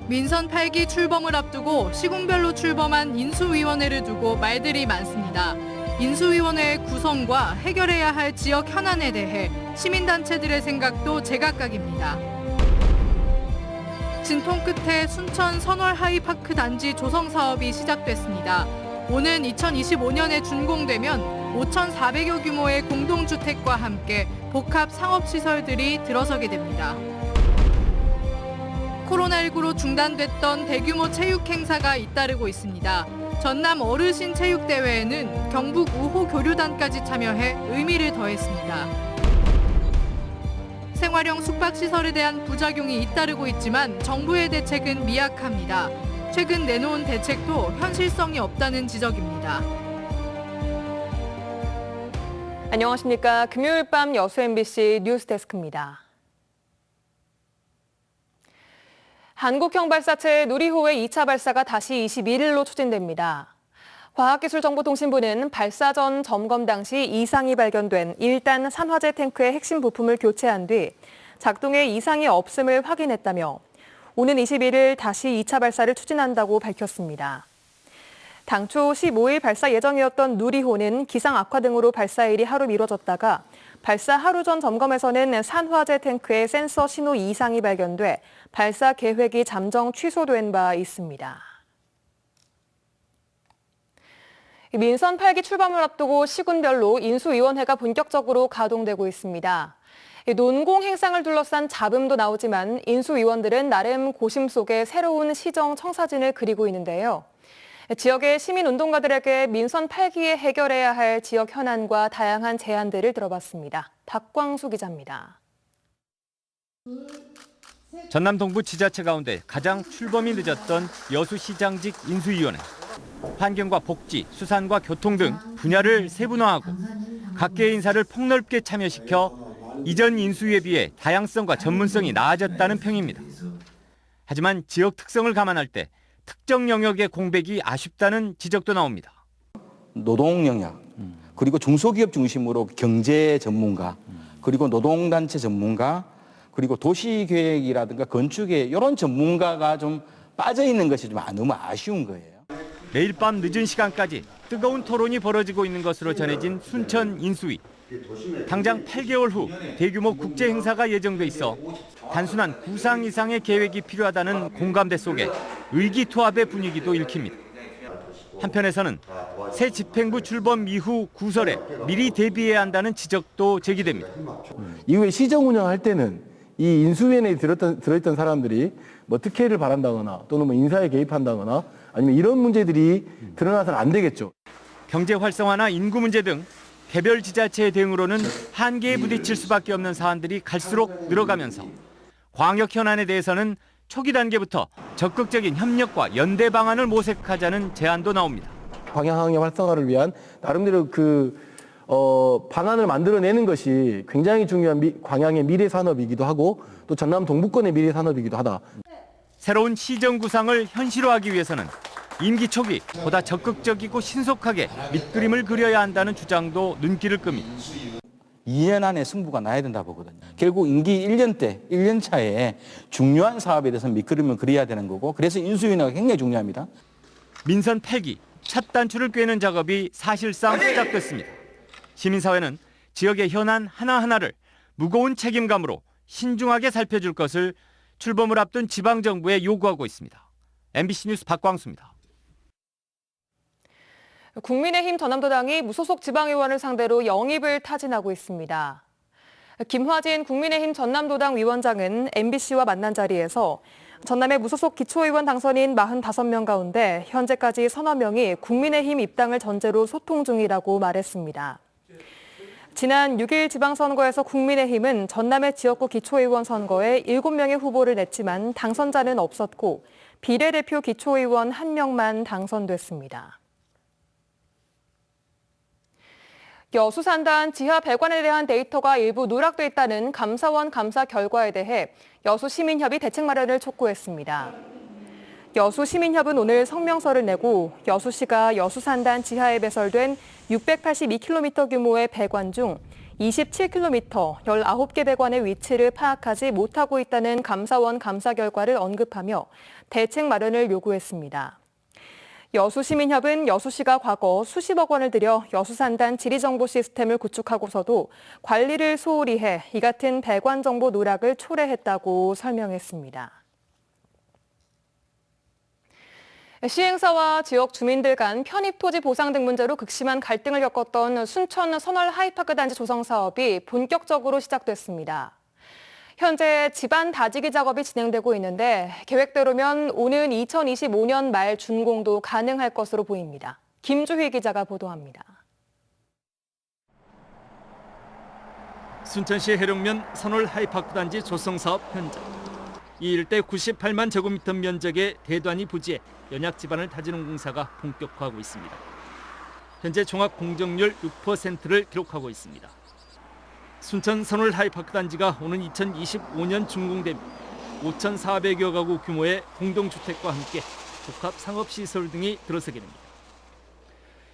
민선 8기 출범을 앞두고 시군별로 출범한 인수위원회를 두고 말들이 많습니다. 인수위원회의 구성과 해결해야 할 지역 현안에 대해 시민단체들의 생각도 제각각입니다. 진통 끝에 순천 선월 하이파크 단지 조성 사업이 시작됐습니다. 오는 2025년에 준공되면 5,400여 규모의 공동주택과 함께 복합 상업시설들이 들어서게 됩니다. 코로나19로 중단됐던 대규모 체육 행사가 잇따르고 있습니다. 전남 어르신 체육대회에는 경북 우호 교류단까지 참여해 의미를 더했습니다. 생활형 숙박시설에 대한 부작용이 잇따르고 있지만 정부의 대책은 미약합니다. 최근 내놓은 대책도 현실성이 없다는 지적입니다. 안녕하십니까. 금요일 밤 여수 MBC 뉴스데스크입니다. 한국형 발사체 누리호의 2차 발사가 다시 21일로 추진됩니다. 과학기술정보통신부는 발사 전 점검 당시 이상이 발견된 1단 산화제 탱크의 핵심 부품을 교체한 뒤 작동에 이상이 없음을 확인했다며 오는 21일 다시 2차 발사를 추진한다고 밝혔습니다. 당초 15일 발사 예정이었던 누리호는 기상 악화 등으로 발사일이 하루 미뤄졌다가 발사 하루 전 점검에서는 산화제 탱크의 센서 신호 이상이 발견돼 발사 계획이 잠정 취소된 바 있습니다. 민선 8기 출범을 앞두고 시군별로 인수위원회가 본격적으로 가동되고 있습니다. 논공 행상을 둘러싼 잡음도 나오지만 인수위원들은 나름 고심 속에 새로운 시정 청사진을 그리고 있는데요. 지역의 시민운동가들에게 민선 8기에 해결해야 할 지역 현안과 다양한 제안들을 들어봤습니다. 박광수 기자입니다. 전남 동부 지자체 가운데 가장 출범이 늦었던 여수시장직 인수위원회. 환경과 복지, 수산과 교통 등 분야를 세분화하고 각계의 인사를 폭넓게 참여시켜 이전 인수위에 비해 다양성과 전문성이 나아졌다는 평입니다. 하지만 지역 특성을 감안할 때 특정 영역의 공백이 아쉽다는 지적도 나옵니다. 노동 영역, 그리고 중소기업 중심으로 경제 전문가, 그리고 노동단체 전문가, 그리고 도시계획이라든가 건축에 이런 전문가가 좀 빠져 있는 것이 좀 너무 아쉬운 거예요. 매일 밤 늦은 시간까지 뜨거운 토론이 벌어지고 있는 것으로 전해진 순천 인수위. 당장 8개월 후 대규모 국제 행사가 예정돼 있어 단순한 구상 이상의 계획이 필요하다는 공감대 속에 의기투합의 분위기도 읽힙니다. 한편에서는 새 집행부 출범 이후 구설에 미리 대비해야 한다는 지적도 제기됩니다. 이후에 시정 운영할 때는 이 인수위원회에 들어있던 사람들이 뭐 특혜를 바란다거나 또는 뭐 인사에 개입한다거나 아니면 이런 문제들이 드러나서는 안 되겠죠. 경제 활성화나 인구 문제 등 개별 지자체의 대응으로는 한계에 부딪힐 수밖에 없는 사안들이 갈수록 늘어가면서 광역 현안에 대해서는 초기 단계부터 적극적인 협력과 연대 방안을 모색하자는 제안도 나옵니다. 광양항의 활성화를 위한 나름대로 방안을 만들어내는 것이 굉장히 중요한 광양의 미래 산업이기도 하고 또 전남 동부권의 미래 산업이기도 하다. 새로운 시정 구상을 현실화하기 위해서는 임기 초기 보다 적극적이고 신속하게 밑그림을 그려야 한다는 주장도 눈길을 끕니다. 2년 안에 승부가 나야 된다 보거든요. 결국 임기 1년 때, 1년 차에 중요한 사업에 대해서 밑그림을 그려야 되는 거고 그래서 인수위원회가 굉장히 중요합니다. 민선 8기 첫 단추를 꿰는 작업이 사실상 시작됐습니다. 시민사회는 지역의 현안 하나하나를 무거운 책임감으로 신중하게 살펴줄 것을 출범을 앞둔 지방정부에 요구하고 있습니다. MBC 뉴스 박광수입니다. 국민의힘 전남도당이 무소속 지방의원을 상대로 영입을 타진하고 있습니다. 김화진 국민의힘 전남도당 위원장은 MBC와 만난 자리에서 전남의 무소속 기초의원 당선인 45명 가운데 현재까지 서너 명이 국민의힘 입당을 전제로 소통 중이라고 말했습니다. 지난 6일 지방선거에서 국민의힘은 전남의 지역구 기초의원 선거에 7명의 후보를 냈지만 당선자는 없었고 비례대표 기초의원 1명만 당선됐습니다. 여수 산단 지하 배관에 대한 데이터가 일부 누락돼 있다는 감사원 감사 결과에 대해 여수시민협이 대책 마련을 촉구했습니다. 여수시민협은 오늘 성명서를 내고 여수시가 여수 산단 지하에 배설된 682km 규모의 배관 중 27km, 19개 배관의 위치를 파악하지 못하고 있다는 감사원 감사 결과를 언급하며 대책 마련을 요구했습니다. 여수시민협은 여수시가 과거 수십억 원을 들여 여수산단 지리정보 시스템을 구축하고서도 관리를 소홀히 해 이 같은 배관 정보 누락을 초래했다고 설명했습니다. 시행사와 지역 주민들 간 편입 토지 보상 등 문제로 극심한 갈등을 겪었던 순천 선월 하이파크 단지 조성 사업이 본격적으로 시작됐습니다. 현재 지반 다지기 작업이 진행되고 있는데 계획대로면 오는 2025년 말 준공도 가능할 것으로 보입니다. 김주희 기자가 보도합니다. 순천시 해룡면 선월 하이파크 단지 조성 사업 현장. 이 일대 98만 제곱미터 면적의 대단위 부지에 연약 지반을 다지는 공사가 본격화하고 있습니다. 현재 종합 공정률 6%를 기록하고 있습니다. 순천 선월 하이파크 단지가 오는 2025년 준공되면 5,400여 가구 규모의 공동주택과 함께 복합 상업시설 등이 들어서게 됩니다.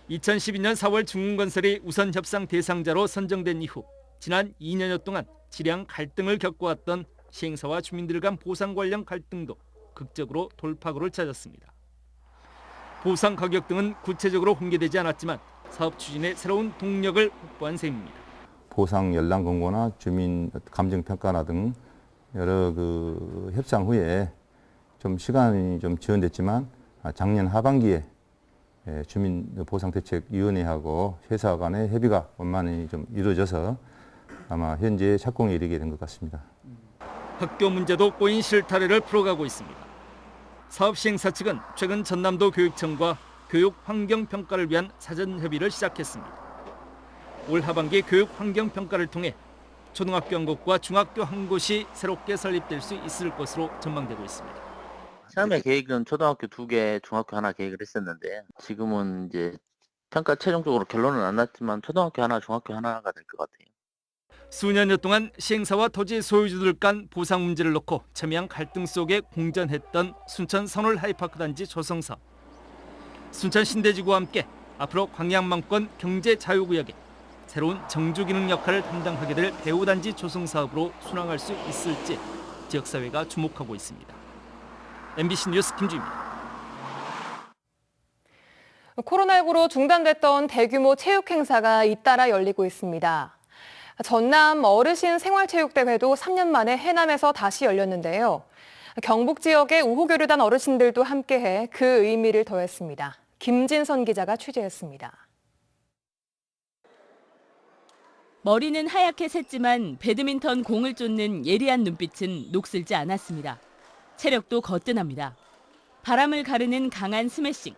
2012년 4월 중공건설이 우선 협상 대상자로 선정된 이후 지난 2년여 동안 지량 갈등을 겪어왔던 시행사와 주민들 간 보상 관련 갈등도 극적으로 돌파구를 찾았습니다. 보상 가격 등은 구체적으로 공개되지 않았지만 사업 추진에 새로운 동력을 확보한 셈입니다. 보상 연락 권고나 주민 감정 평가나 등 여러 협상 후에 좀 시간이 좀 지연됐지만 작년 하반기에 주민 보상대책위원회하고 회사 간의 협의가 원만히 좀 이루어져서 아마 현재 착공에 이르게 된 것 같습니다. 학교 문제도 꼬인 실타래를 풀어가고 있습니다. 사업 시행사 측은 최근 전남도 교육청과 교육 환경 평가를 위한 사전 협의를 시작했습니다. 올 하반기 교육 환경 평가를 통해 초등학교 한 곳과 중학교 한 곳이 새롭게 설립될 수 있을 것으로 전망되고 있습니다. 처음에 계획은 초등학교 2개, 중학교 하나 계획을 했었는데 지금은 이제 평가 최종적으로 결론은 안 났지만 초등학교 하나, 중학교 하나가 될 것 같아요. 수년여 동안 시행사와 토지 소유주들 간 보상 문제를 놓고 첨예한 갈등 속에 공전했던 순천 선월 하이파크 단지 조성 사업. 순천 신대지구와 함께 앞으로 광양망권 경제자유구역에 새로운 정주기능 역할을 담당하게 될 배후단지 조성 사업으로 순항할 수 있을지 지역사회가 주목하고 있습니다. MBC 뉴스 김주희입니다. 코로나19로 중단됐던 대규모 체육 행사가 잇따라 열리고 있습니다. 전남 어르신 생활체육대회도 3년 만에 해남에서 다시 열렸는데요. 경북 지역의 우호교류단 어르신들도 함께해 그 의미를 더했습니다. 김진선 기자가 취재했습니다. 머리는 하얗게 샜지만 배드민턴 공을 쫓는 예리한 눈빛은 녹슬지 않았습니다. 체력도 거뜬합니다. 바람을 가르는 강한 스매싱.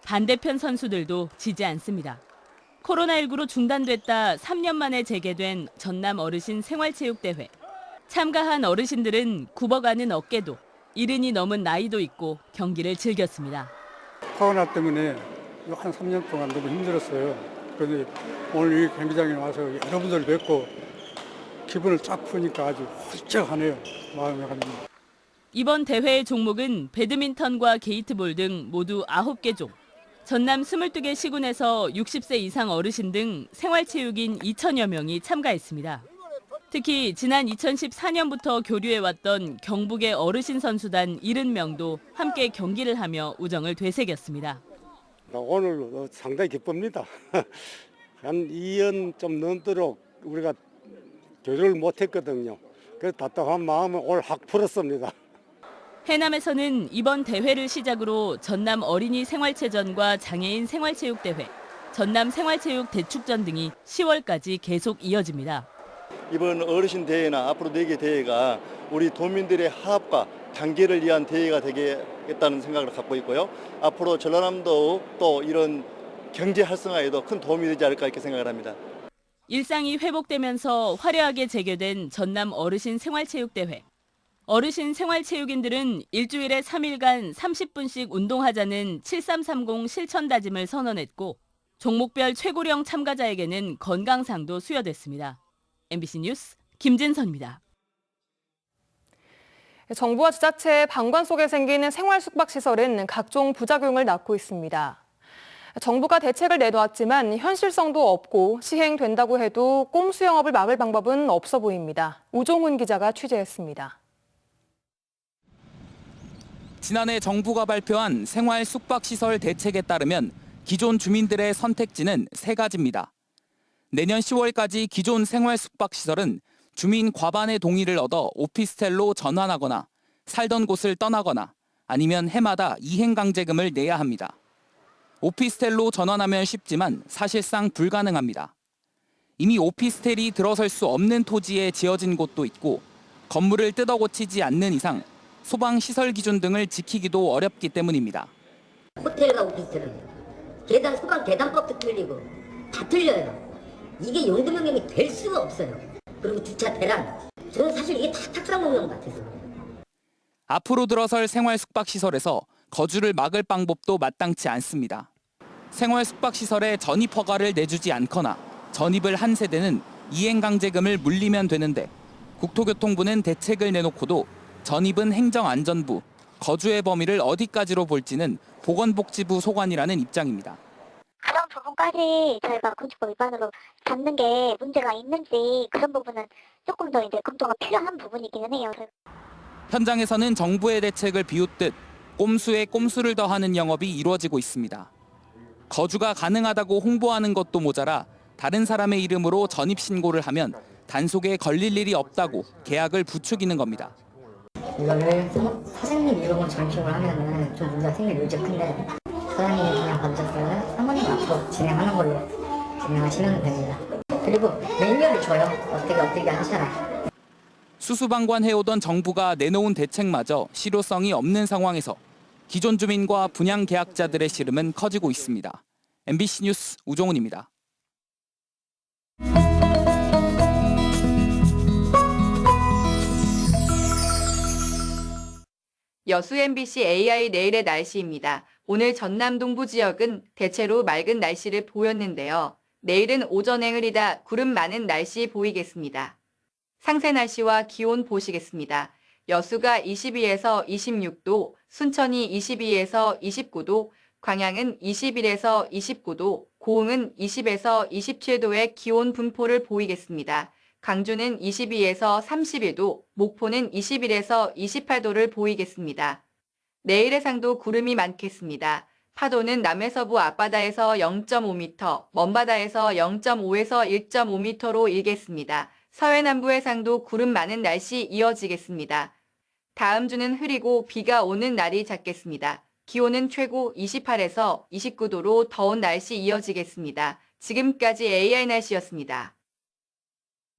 반대편 선수들도 지지 않습니다. 코로나19로 중단됐다 3년 만에 재개된 전남 어르신 생활체육대회. 참가한 어르신들은 굽어가는 어깨도, 이른이 넘은 나이도 있고 경기를 즐겼습니다. 코로나 때문에 한 3년 동안 너무 힘들었어요. 그런데 오늘 이 경기장에 와서 여러분들 뵙고 기분을 쫙 푸니까 아주 훌쩍하네요. 마음이 가는. 이번 대회의 종목은 배드민턴과 게이트볼 등 모두 9개 종. 전남 22개 시군에서 60세 이상 어르신 등 생활체육인 2천여 명이 참가했습니다. 특히 지난 2014년부터 교류해왔던 경북의 어르신 선수단 70명도 함께 경기를 하며 우정을 되새겼습니다. 오늘 상당히 기쁩니다. 한 2년 좀 넘도록 우리가 교류를 못했거든요. 그래서 답답한 마음을 오늘 확 풀었습니다. 해남에서는 이번 대회를 시작으로 전남 어린이 생활체전과 장애인 생활체육대회, 전남 생활체육 대축전 등이 10월까지 계속 이어집니다. 이번 어르신 대회나 앞으로 4개 대회가 우리 도민들의 화합과 단계를 위한 대회가 되겠다는 생각을 갖고 있고요. 앞으로 전라남도 또 이런 경제 활성화에도 큰 도움이 되지 않을까 이렇게 생각을 합니다. 일상이 회복되면서 화려하게 재개된 전남 어르신 생활체육대회. 어르신 생활체육인들은 일주일에 3일간 30분씩 운동하자는 7330 실천 다짐을 선언했고 종목별 최고령 참가자에게는 건강상도 수여됐습니다. MBC 뉴스 김진선입니다. 정부와 지자체의 방관 속에 생긴 생활 숙박시설은 각종 부작용을 낳고 있습니다. 정부가 대책을 내놓았지만 현실성도 없고 시행된다고 해도 꼼수 영업을 막을 방법은 없어 보입니다. 우종훈 기자가 취재했습니다. 지난해 정부가 발표한 생활 숙박시설 대책에 따르면 기존 주민들의 선택지는 3가지입니다. 내년 10월까지 기존 생활 숙박시설은 주민 과반의 동의를 얻어 오피스텔로 전환하거나 살던 곳을 떠나거나 아니면 해마다 이행강제금을 내야 합니다. 오피스텔로 전환하면 쉽지만 사실상 불가능합니다. 이미 오피스텔이 들어설 수 없는 토지에 지어진 곳도 있고 건물을 뜯어 고치지 않는 이상 소방시설 기준 등을 지키기도 어렵기 때문입니다. 호텔과 오피스텔은 소방 계단법도 틀리고 다 틀려요. 이게 용도명령이 될 수가 없어요. 그리고 주차 대란. 저는 사실 이게 다 탁상공명 같아서. 앞으로 들어설 생활 숙박시설에서 거주를 막을 방법도 마땅치 않습니다. 생활 숙박시설에 전입 허가를 내주지 않거나 전입을 한 세대는 이행강제금을 물리면 되는데 국토교통부는 대책을 내놓고도 전입은 행정안전부, 거주의 범위를 어디까지로 볼지는 보건복지부 소관이라는 입장입니다. 그런 부분까지 저희가 건축법 위반으로 잡는 게 문제가 있는지 그런 부분은 조금 더 검토가 필요한 부분이기는 해요. 현장에서는 정부의 대책을 비웃듯 꼼수에 꼼수를 더하는 영업이 이루어지고 있습니다. 거주가 가능하다고 홍보하는 것도 모자라 다른 사람의 이름으로 전입 신고를 하면 단속에 걸릴 일이 없다고 계약을 부추기는 겁니다. 이거를 사장님 이름으로 전입을 하면은 좀 문제가 생길 여지가 큰데 사장님이 그냥 받으셨으면 사모님 앞으로 진행하는 걸로 진행하시면 됩니다. 그리고 매뉴얼을 줘요. 어떻게 하셔라. 수수방관해오던 정부가 내놓은 대책마저 실효성이 없는 상황에서 기존 주민과 분양 계약자들의 씨름은 커지고 있습니다. MBC 뉴스 우종훈입니다. 여수 MBC AI 내일의 날씨입니다. 오늘 전남 동부 지역은 대체로 맑은 날씨를 보였는데요. 내일은 오전에 흐리다 구름 많은 날씨 보이겠습니다. 상세 날씨와 기온 보시겠습니다. 여수가 22에서 26도, 순천이 22에서 29도, 광양은 21에서 29도, 고흥은 20에서 27도의 기온 분포를 보이겠습니다. 강주는 22에서 31도, 목포는 21에서 28도를 보이겠습니다. 내일 해상도 구름이 많겠습니다. 파도는 남해서부 앞바다에서 0.5m, 먼바다에서 0.5에서 1.5m로 일겠습니다. 서해남부 해상도 구름 많은 날씨 이어지겠습니다. 다음 주는 흐리고 비가 오는 날이 잦겠습니다. 기온은 최고 28에서 29도로 더운 날씨 이어지겠습니다. 지금까지 AI 날씨였습니다.